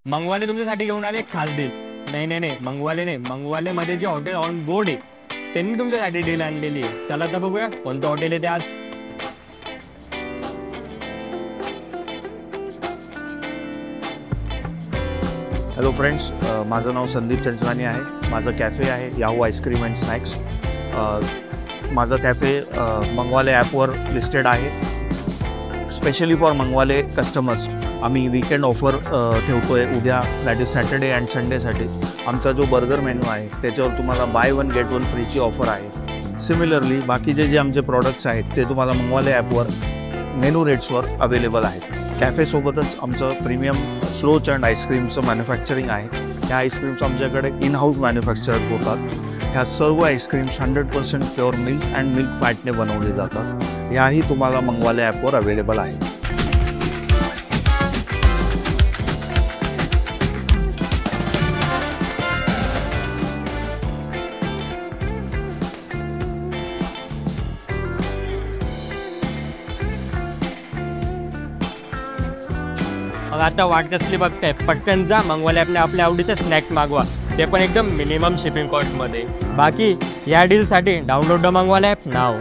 मंगवाले तुमच्यासाठी घेऊन आले खालदी. नाही नाही नाही, मंगवाले नाही, मंगवाले मध्ये जे हॉटेल ऑन बोर्ड आहे त्यांनी तुमच्यासाठी डील आणलेली आहे. चला आता बघूया कोणतं हॉटेल आहे ते आज. हॅलो फ्रेंड्स, माझं नाव संदीप चंचलानी आहे. माझं कॅफे आहे याहू आईस्क्रीम अँड स्नॅक्स. माझं कॅफे मंगवाले ॲपवर लिस्टेड आहे. स्पेशली फॉर मंगवाले कस्टमर्स आम्ही वीकेंड ऑफर ठेवतो आहे उद्या, दॅट इज सॅटर्डे अँड संडेसाठी. आमचा जो बर्गर मेनू आहे त्याच्यावर तुम्हाला बाय वन गेट वन फ्रीची ऑफर आहे. सिमिलरली बाकीचे जे आमचे प्रॉडक्ट्स आहेत ते तुम्हाला मंगवाले ॲपवर मेनू रेट्सवर अवेलेबल आहेत. कॅफेसोबतच आमचं प्रीमियम स्लो चर्न आईस्क्रीमचं मॅन्युफॅक्चरिंग आहे. ह्या आईस्क्रीम्स आमच्याकडे इन हाऊस मॅन्युफॅक्चर होतात. ह्या सर्व आईस्क्रीम्स 100% प्युअर मिल्क अँड मिल्क फॅटने बनवले जातात. ह्याही तुम्हाला मंगवाले ॲपवर अवेलेबल आहे. मग आता वाट कसली बघताय, पटकन जा मंगवाले आपल्या आवडीचे स्नॅक्स मागवा, ते पण एकदम मिनिमम शिपिंग कॉस्टमध्ये. बाकी या डीलसाठी डाउनलोड द मंगवाले ॲप नाव.